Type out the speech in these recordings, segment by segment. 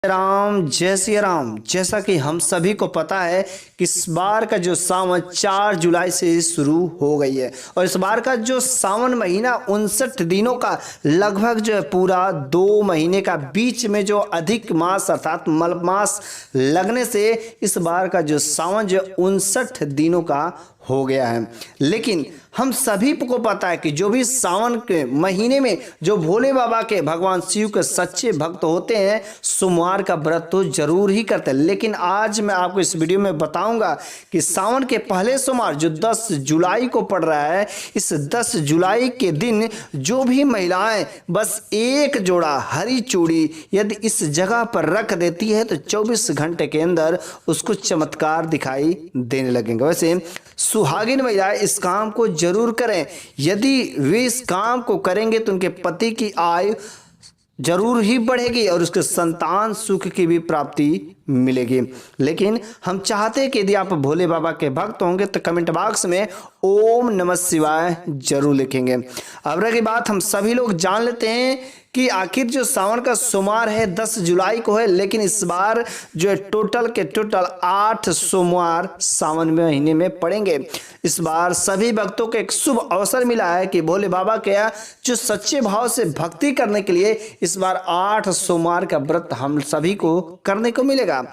राम जय श्री राम। जैसा कि हम सभी को पता है कि इस बार का जो सावन 4 जुलाई से शुरू हो गई है और इस बार का जो सावन महीना 59 दिनों का लगभग जो है पूरा 2 महीने का बीच में जो अधिक मास अर्थात मलमास लगने से इस बार का जो सावन जो 59 दिनों का हो गया है। लेकिन हम सभी को पता है कि जो भी सावन के महीने में जो भोले बाबा के भगवान शिव के सच्चे भक्त होते हैं सोमवार का व्रत तो जरूर ही करते हैं। लेकिन आज मैं आपको इस वीडियो में बताऊंगा कि सावन के पहले सोमवार जो 10 जुलाई को पड़ रहा है, इस 10 जुलाई के दिन जो भी महिलाएं बस एक जोड़ा हरी चूड़ी यदि इस जगह पर रख देती है तो 24 घंटे के अंदर उसको चमत्कार दिखाई देने लगेंगे। वैसे सुहागिन महिलाएं इस काम को जरूर करें। यदि वे इस काम को करेंगे तो उनके पति की आयु जरूर ही बढ़ेगी और उसके संतान सुख की भी प्राप्ति मिलेगी। लेकिन हम चाहते हैं कि यदि आप भोले बाबा के भक्त होंगे तो कमेंट बॉक्स में ओम नमः शिवाय जरूर लिखेंगे। अब रही बात, हम सभी लोग जान लेते हैं कि आखिर जो सावन का सोमवार है 10 जुलाई को है, लेकिन इस बार जो है टोटल 8 सोमवार सावन महीने में पड़ेंगे। इस बार सभी भक्तों को एक शुभ अवसर मिला है कि भोले बाबा के जो सच्चे भाव से भक्ति करने के लिए इस बार 8 सोमवार का व्रत हम सभी को करने को मिलेगा।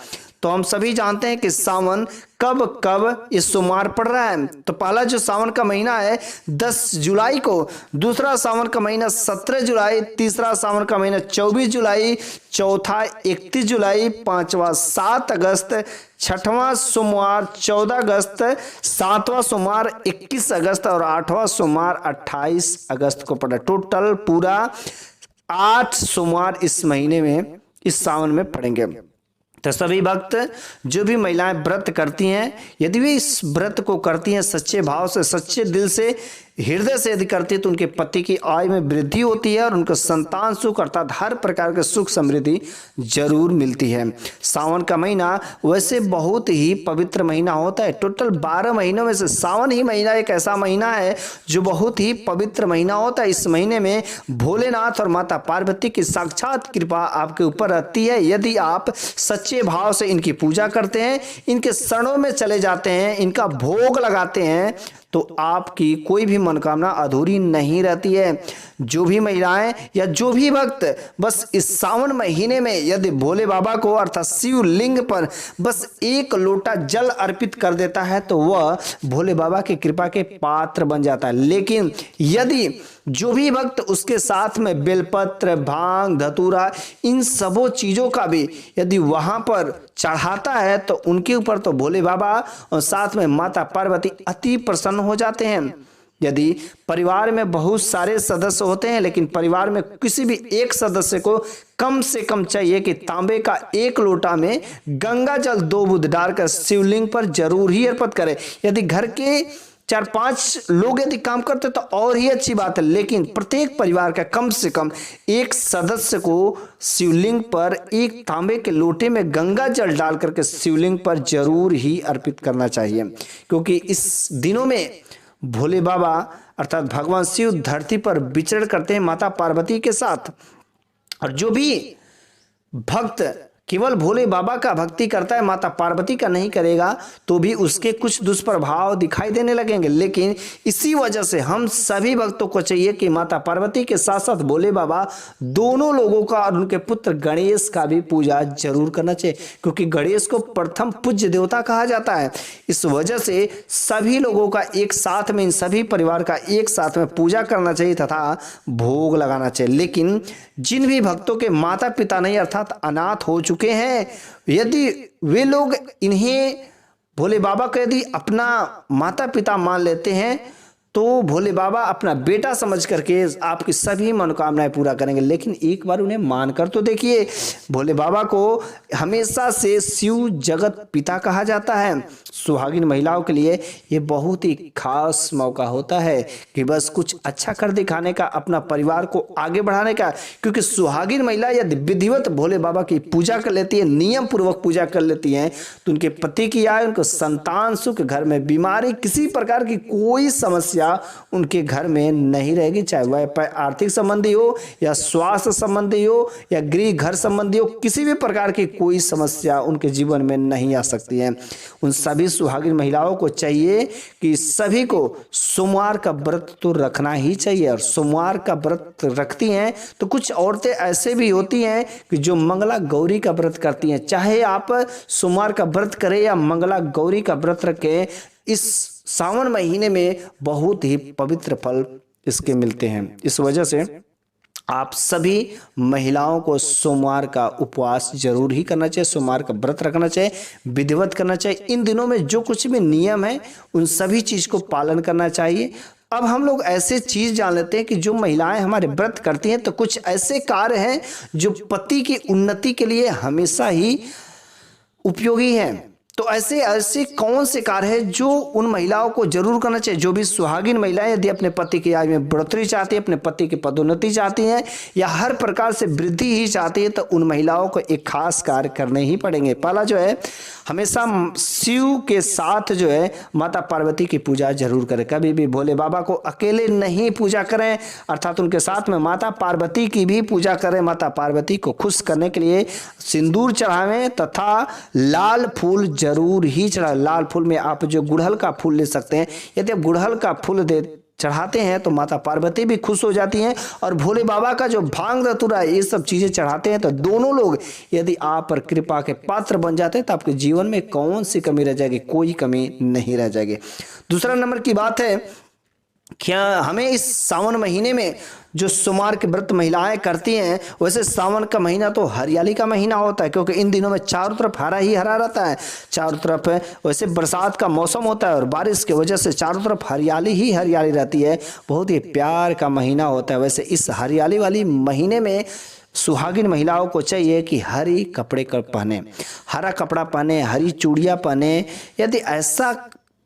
तो हम सभी जानते हैं कि सावन कब इस सोमवार पड़ रहा है। तो पहला जो सावन का महीना है 10 जुलाई को, दूसरा सावन का महीना 17 जुलाई, तीसरा सावन का महीना 24 जुलाई, चौथा 31 जुलाई, पांचवा 7 अगस्त, छठवां सोमवार 14 अगस्त, सातवां सोमवार 21 अगस्त और आठवां सोमवार 28 अगस्त को पड़ा। टोटल पूरा 8 सोमवार इस महीने में इस सावन में पड़ेंगे। तो सभी भक्त जो भी महिलाएं व्रत करती हैं, यदि वे इस व्रत को करती हैं सच्चे भाव से, सच्चे दिल से, हृदय से यदि करती है तो उनके पति की आयु में वृद्धि होती है और उनको संतान सुख अर्थात हर प्रकार के सुख समृद्धि जरूर मिलती है। सावन का महीना वैसे बहुत ही पवित्र महीना होता है। टोटल 12 महीनों में से सावन ही महीना एक ऐसा महीना है जो बहुत ही पवित्र महीना होता है। इस महीने में भोलेनाथ और माता पार्वती की साक्षात कृपा आपके ऊपर रहती है। यदि आप सच्चे भाव से इनकी पूजा करते हैं, इनके शरणों में चले जाते हैं, इनका भोग लगाते हैं तो आपकी कोई भी मनोकामना अधूरी नहीं रहती है। जो भी महिलाएं या जो भी भक्त बस इस सावन महीने में यदि भोले बाबा को अर्थात शिव लिंग पर बस एक लोटा जल अर्पित कर देता है तो वह भोले बाबा की कृपा के पात्र बन जाता है। लेकिन यदि जो भी भक्त उसके साथ में बेलपत्र, भांग, धतूरा, इन सबों चीजों का भी यदि वहां पर चढ़ाता है तो उनके ऊपर तो भोले बाबा और साथ में माता पार्वती अति प्रसन्न हो जाते हैं। यदि परिवार में बहुत सारे सदस्य होते हैं लेकिन परिवार में किसी भी एक सदस्य को कम से कम चाहिए कि तांबे का एक लोटा में गंगा जल 2 बूंद डालकर शिवलिंग पर जरूर ही अर्पित करें। यदि घर के 4-5 लोग यदि काम करते तो और ही अच्छी बात है, लेकिन प्रत्येक परिवार का कम से कम एक सदस्य को शिवलिंग पर एक तांबे के लोटे में गंगा जल डाल करके शिवलिंग पर जरूर ही अर्पित करना चाहिए। क्योंकि इस दिनों में भोले बाबा अर्थात भगवान शिव धरती पर विचरण करते हैं माता पार्वती के साथ, और जो भी भक्त केवल भोले बाबा का भक्ति करता है, माता पार्वती का नहीं करेगा तो भी उसके कुछ दुष्प्रभाव दिखाई देने लगेंगे। लेकिन इसी वजह से हम सभी भक्तों को चाहिए कि माता पार्वती के साथ साथ भोले बाबा दोनों लोगों का और उनके पुत्र गणेश का भी पूजा जरूर करना चाहिए, क्योंकि गणेश को प्रथम पूज्य देवता कहा जाता है। इस वजह से सभी लोगों का एक साथ में, इन सभी परिवार का एक साथ में पूजा करना चाहिए तथा भोग लगाना चाहिए। लेकिन जिन भी भक्तों के माता पिता नहीं अर्थात अनाथ हो चुके हैं, यदि वे लोग इन्हें भोले बाबा को यदि अपना माता पिता मान लेते हैं तो भोले बाबा अपना बेटा समझ करके आपकी सभी मनोकामनाएं पूरा करेंगे। लेकिन एक बार उन्हें मानकर तो देखिए। भोले बाबा को हमेशा से शिव जगत पिता कहा जाता है। सुहागिन महिलाओं के लिए ये बहुत ही खास मौका होता है कि बस कुछ अच्छा कर दिखाने का, अपना परिवार को आगे बढ़ाने का। क्योंकि सुहागिन महिला यदि विधिवत भोले बाबा की पूजा कर लेती है, नियम पूर्वक पूजा कर लेती हैं, तो उनके पति की आय, उनको संतान सुख, घर में बीमारी, किसी प्रकार की कोई समस्या समस्या उनके घर में नहीं रहेगी, चाहे वह आर्थिक संबंधी हो या स्वास्थ्य संबंधी हो या गृह घर संबंधी हो, किसी भी प्रकार की कोई समस्या उनके जीवन में नहीं आ सकती है। उन सभी सुहागिन महिलाओं को चाहिए कि सभी को सोमवार का व्रत तो रखना ही चाहिए। और सोमवार का व्रत रखती हैं तो कुछ औरतें ऐसे भी होती हैं कि जो मंगला गौरी का व्रत करती हैं। चाहे आप सोमवार का व्रत करें या मंगला गौरी का व्रत रखें, इस सावन महीने में बहुत ही पवित्र फल इसके मिलते हैं। इस वजह से आप सभी महिलाओं को सोमवार का उपवास जरूर ही करना चाहिए, सोमवार का व्रत रखना चाहिए, विधिवत करना चाहिए। इन दिनों में जो कुछ भी नियम है उन सभी चीज को पालन करना चाहिए। अब हम लोग ऐसे चीज जान लेते हैं कि जो महिलाएं हमारे व्रत करती हैं तो कुछ ऐसे कार्य हैं जो पति की उन्नति के लिए हमेशा ही उपयोगी हैं। तो ऐसे ऐसे कौन से कार्य है जो उन महिलाओं को जरूर करना चाहिए। जो भी सुहागिन महिलाएं यदि अपने पति की आयु में बढ़ोतरी चाहती है, अपने पति की पदोन्नति चाहती हैं या हर प्रकार से वृद्धि ही चाहती है, तो उन महिलाओं को एक खास कार्य करने ही पड़ेंगे। पहला जो है, हमेशा शिव के साथ जो है माता पार्वती की पूजा जरूर करें। कभी भी भोले बाबा को अकेले नहीं पूजा करें, अर्थात उनके साथ में माता पार्वती की भी पूजा करें। माता पार्वती को खुश करने के लिए सिंदूर चढ़ावें तथा लाल फूल जरूर ही चढ़ाएं। लाल फूल में आप जो गुड़हल का फूल ले सकते हैं। यदि आप गुड़हल का फूल चढ़ाते हैं तो माता पार्वती भी खुश हो जाती हैं। और भोले बाबा का जो भांग धतूरा ये सब चीजें चढ़ाते हैं तो दोनों लोग यदि आप पर कृपा के पात्र बन जाते हैं तो आपके जीवन में कौन सी कमी रह जाएगी, कोई कमी नहीं रह जाएगी। दूसरा नंबर की बात है, क्या हमें इस सावन महीने में जो सोमवार के व्रत महिलाएं करती हैं, वैसे सावन का महीना तो हरियाली का महीना होता है, क्योंकि इन दिनों में चारों तरफ हरा ही हरा रहता है। चारों तरफ वैसे बरसात का मौसम होता है और बारिश की वजह से चारों तरफ हरियाली ही हरियाली रहती है। बहुत ही प्यार का महीना होता है। वैसे इस हरियाली वाली महीने में सुहागिन महिलाओं को चाहिए कि हरी कपड़े पहने, हरा कपड़ा पहने, हरी चूड़ियाँ पहने। यदि ऐसा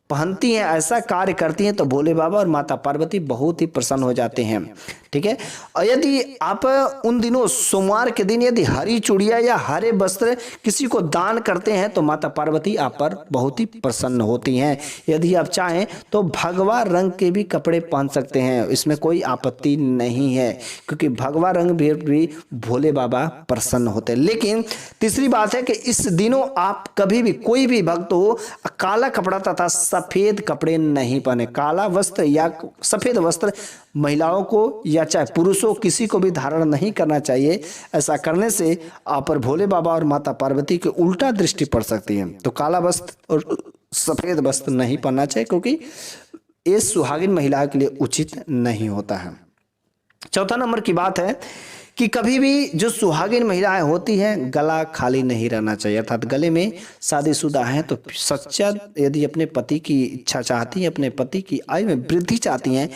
पहनती हैं, ऐसा कार्य करती हैं तो भोले बाबा और माता पार्वती बहुत ही प्रसन्न हो जाते हैं। ठीक है। और यदि आप उन दिनों सोमवार के दिन यदि हरी चूड़िया या हरे वस्त्र किसी को दान करते हैं तो माता पार्वती आप पर बहुत ही प्रसन्न होती हैं। यदि आप चाहें तो भगवा रंग के भी कपड़े पहन सकते हैं, इसमें कोई आपत्ति नहीं है, क्योंकि भगवा रंग भी भोले बाबा प्रसन्न होते हैं। लेकिन तीसरी बात है कि इस दिनों आप कभी भी, कोई भी भक्त हो, काला कपड़ा तथा सफेद कपड़े नहीं पहने। काला वस्त्र या सफेद वस्त्र महिलाओं को या चाहे पुरुषों किसी को भी धारण नहीं करना चाहिए। ऐसा करने से आप पर भोले बाबा और माता पार्वती की उल्टा दृष्टि पड़ सकती है। तो काला वस्त्र और सफेद वस्त्र नहीं पहनना चाहिए, क्योंकि ये सुहागिन महिला के लिए उचित नहीं होता है। चौथा नंबर की बात है कि कभी भी जो सुहागिन महिलाएं होती हैं गला खाली नहीं रहना चाहिए, अर्थात गले में शादीशुदा हैं तो सच्चा यदि अपने पति की इच्छा चाहती हैं, अपने पति की आयु में वृद्धि चाहती हैं,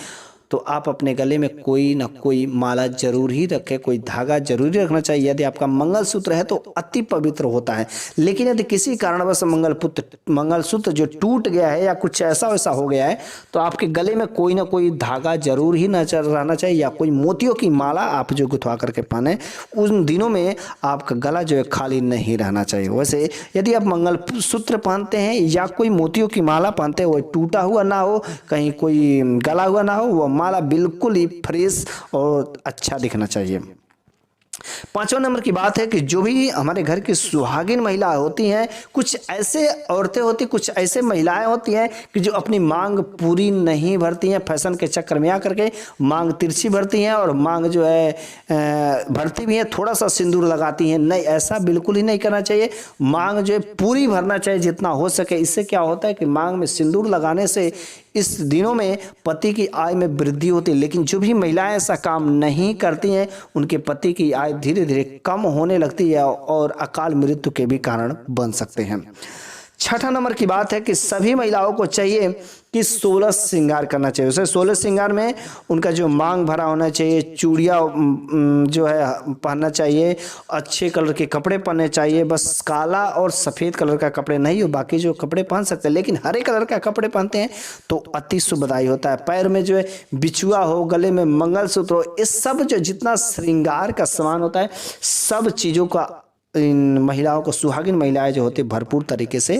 तो आप अपने गले में कोई ना कोई माला जरूर ही रखें, कोई धागा जरूरी रखना चाहिए। यदि आपका मंगलसूत्र है तो अति पवित्र होता है। लेकिन यदि किसी कारणवश मंगलसूत्र जो टूट गया है या कुछ ऐसा वैसा हो गया है तो आपके गले में कोई ना कोई धागा जरूर ही न रहना चाहिए, या कोई मोतियों की माला आप जो गुथवा करके पहने। उन दिनों में आपका गला जो है खाली नहीं रहना चाहिए। वैसे यदि आप मंगलसूत्र पहनते हैं या कोई मोतियों की माला पहनते हैं, वो टूटा हुआ ना हो, कहीं कोई गला हुआ ना हो, वो माला बिल्कुल ही फ्रेश और अच्छा दिखना चाहिए। पांचवा नंबर की बात है कि जो भी हमारे घर की सुहागिन महिला होती हैं, कुछ ऐसे औरतें होती, कुछ ऐसे महिलाएं होती हैं कि जो अपनी मांग पूरी नहीं भरती हैं, फैशन के चक्कर में आकर के मांग तिरछी भरती हैं और मांग जो है भरती भी है, थोड़ा सा सिंदूर लगाती हैं। नहीं, ऐसा बिल्कुल ही नहीं करना चाहिए। मांग जो है पूरी भरना चाहिए जितना हो सके। इससे क्या होता है कि मांग में सिंदूर लगाने से इस दिनों में पति की आय में वृद्धि होती है। लेकिन जो भी महिलाएं ऐसा काम नहीं करती हैं उनके पति की आय धीरे धीरे कम होने लगती है और अकाल मृत्यु के भी कारण बन सकते हैं। छठा नंबर की बात है कि सभी महिलाओं को चाहिए कि 16 श्रृंगार करना चाहिए। उसे 16 श्रृंगार में उनका जो मांग भरा होना चाहिए, चूड़ियाँ जो है पहनना चाहिए, अच्छे कलर के कपड़े पहनने चाहिए। बस काला और सफ़ेद कलर का कपड़े नहीं हो, बाकी जो कपड़े पहन सकते हैं, लेकिन हरे कलर का कपड़े पहनते हैं तो अति शुभदायी होता है। पैर में जो है बिछुआ हो, गले में मंगलसूत्र हो, इस सब जो जितना श्रृंगार का सामान होता है, सब चीज़ों का इन महिलाओं को, सुहागिन महिलाएं जो होती है, भरपूर तरीके से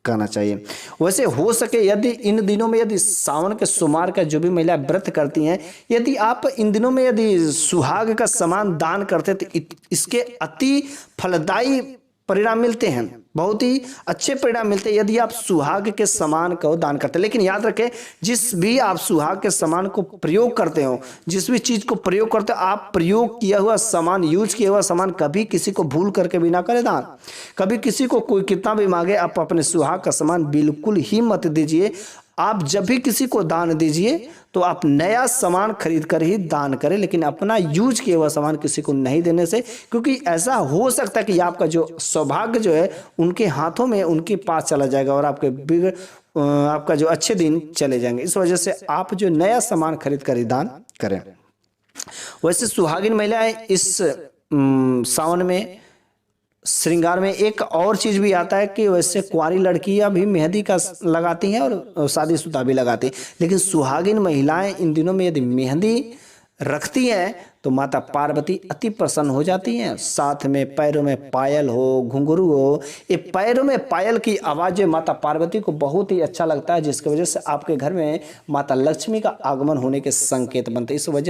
करना चाहिए। वैसे हो सके यदि इन दिनों में यदि सावन के सोमवार का जो भी महिला व्रत करती हैं, यदि आप इन दिनों में यदि सुहाग का सामान दान करते तो इसके अति फलदायी परिणाम मिलते हैं, बहुत ही अच्छे परिणाम मिलते हैं यदि आप सुहाग के सामान को दान करते हैं। लेकिन याद रखें, जिस भी आप सुहाग के सामान को प्रयोग करते हो, जिस भी चीज को प्रयोग करते हो, आप प्रयोग किया हुआ सामान, यूज किया हुआ सामान कभी किसी को भूल करके भी ना करें दान। कभी किसी को कोई कितना भी मांगे, आप अपने सुहाग का सामान बिल्कुल ही मत दीजिए। आप जब भी किसी को दान दीजिए तो आप नया सामान खरीद कर ही दान करें, लेकिन अपना यूज किया हुआ सामान किसी को नहीं देने से, क्योंकि ऐसा हो सकता है कि आपका जो सौभाग्य जो है उनके हाथों में, उनके पास चला जाएगा और आपका जो अच्छे दिन चले जाएंगे। इस वजह से आप जो नया सामान खरीद कर ही दान करें। वैसे सुहागिन महिलाएं इस सावन में श्रृंगार में एक और चीज भी आता है कि वैसे कुंवारी लड़कियां भी मेहंदी का लगाती हैं और शादीशुदा भी लगाती हैं, लेकिन सुहागिन महिलाएं इन दिनों में यदि मेहंदी रखती हैं तो माता पार्वती अति प्रसन्न हो जाती हैं। साथ में पैरों में पायल हो, घुंघरू हो, ये पैरों में पायल की आवाज़ माता पार्वती को बहुत ही अच्छा लगता है, जिसकी वजह से आपके घर में माता लक्ष्मी का आगमन होने के संकेत बनते हैं। इस वजह